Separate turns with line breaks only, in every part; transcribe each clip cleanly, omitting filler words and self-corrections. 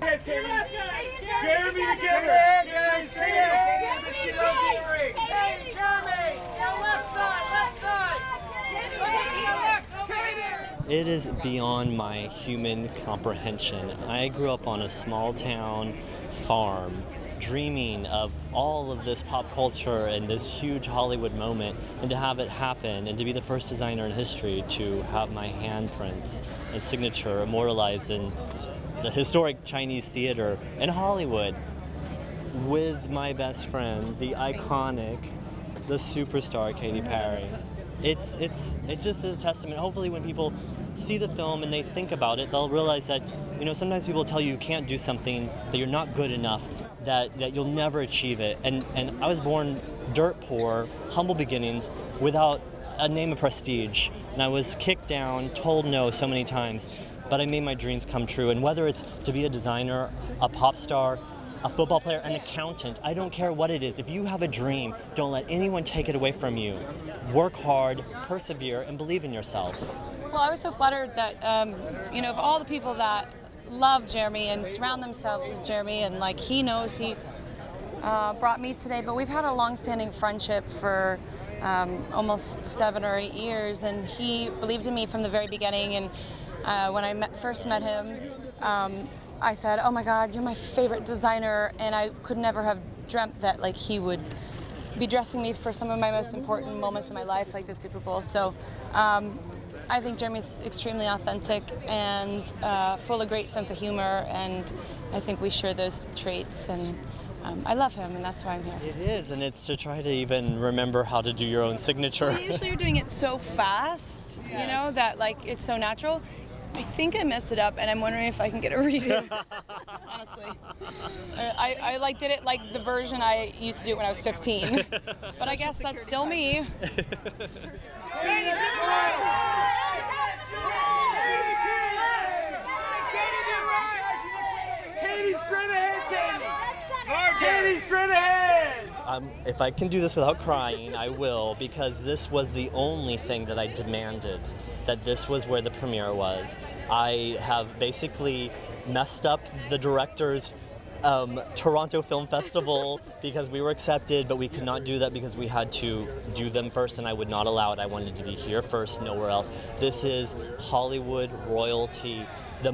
ahead, Katy. Jeremy to give her hand, guys. Straight ahead.
Hey, Jeremy. Now left side.
It is beyond my human comprehension. I grew up on a small town farm, dreaming of all of this pop culture and this huge Hollywood moment, and to have it happen and to be the first designer in history to have my handprints and signature immortalized in the historic Chinese theater in Hollywood with my best friend, the iconic, the superstar Katy Perry. It just is a testament. Hopefully when people see the film and they think about it, they'll realize that, you know, sometimes people tell you can't do something, that you're not good enough, that you'll never achieve it. And I was born dirt poor, humble beginnings, without a name of prestige. And I was kicked down, told no so many times, but I made my dreams come true. And whether it's to be a designer, a pop star, a football player, an accountant, I don't care what it is. If you have a dream, don't let anyone take it away from you. Work hard, persevere, and believe in yourself.
Well, I was so flattered that, you know, of all the people that love Jeremy and surround themselves with Jeremy, and like he knows he brought me today, but we've had a long-standing friendship for almost 7 or 8 years, and he believed in me from the very beginning. And when I first met him, I said, "Oh my God, you're my favorite designer," and I could never have dreamt that like he would be dressing me for some of my most important moments in my life, like the Super Bowl. So I think Jeremy's extremely authentic and full of great sense of humor, and I think we share those traits, and I love him, and that's why I'm here.
It is, and it's to try to even remember how to do your own signature.
Well, usually you're doing it so fast, you know, that like it's so natural. I think I messed it up, and I'm wondering if I can get a redo. Honestly, I like did it like the version I used to do when I was 15, but I guess that's still me.
Katy, straight ahead, Katy. Katy, straight ahead.
If I can do this without crying, I will, because this was the only thing that I demanded, that this was where the premiere was. I have basically messed up the director's Toronto Film Festival because we were accepted, but we could not do that because we had to do them first, and I would not allow it. I wanted to be here first, nowhere else. This is Hollywood royalty, the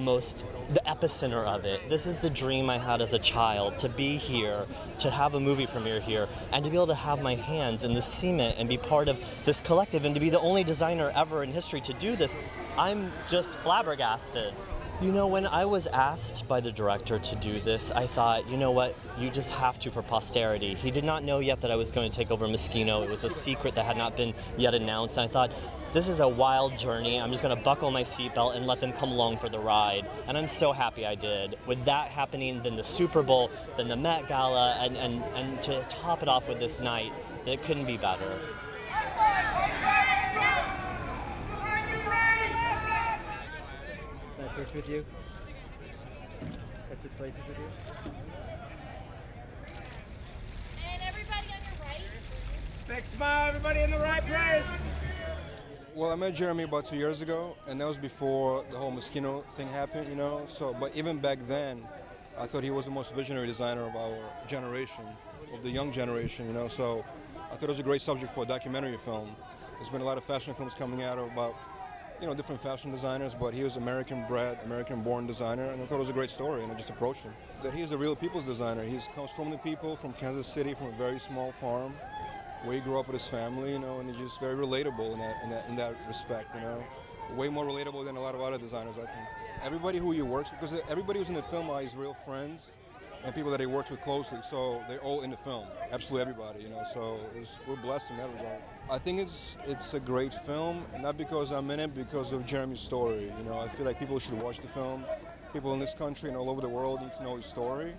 epicenter of it. This is the dream I had as a child, to be here, to have a movie premiere here, and to be able to have my hands in the cement and be part of this collective, and to be the only designer ever in history to do this. I'm just flabbergasted. You know, when I was asked by the director to do this, I thought, you know what, you just have to for posterity. He did not know yet that I was going to take over Moschino. It was a secret that had not been yet announced. And I thought, this is a wild journey. I'm just going to buckle my seatbelt and let them come along for the ride. And I'm so happy I did. With that happening, then the Super Bowl, then the Met Gala, and to top it off with this night, it couldn't be better.
Can I switch with you? Can I switch places with you?
And everybody on your right.
Big smile, everybody in the right place.
Well, I met Jeremy about 2 years ago, and that was before the whole Moschino thing happened, you know. So, but even back then, I thought he was the most visionary designer of our generation, of the young generation, you know. So, I thought it was a great subject for a documentary film. There's been a lot of fashion films coming out about, you know, different fashion designers, but he was American-bred, American-born designer, and I thought it was a great story, and I just approached him. That he's a real people's designer. He comes from the people, from Kansas City, from a very small farm, where he grew up with his family, you know, and he's just very relatable in that respect, you know. Way more relatable than a lot of other designers, I think. Everybody who he works with, because everybody who's in the film are his real friends and people that he works with closely, so they're all in the film, absolutely everybody, you know, so we're blessed in that regard. I think it's a great film, and not because I'm in it, because of Jeremy's story, you know. I feel like people should watch the film. People in this country and all over the world need to know his story,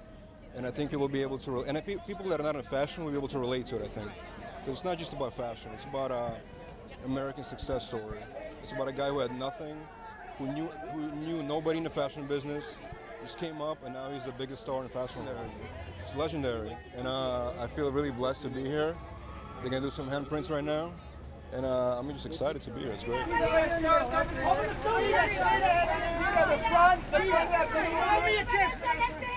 and I think people will be able to, and people that are not in fashion will be able to relate to it, I think. Because it's not just about fashion, it's about an American success story. It's about a guy who had nothing, who knew nobody in the fashion business, just came up, and now he's the biggest star in fashion. It's legendary, and I feel really blessed to be here. They're gonna do some handprints right now, and I'm just excited to be here. It's great.
the front of that video. Give me a kiss.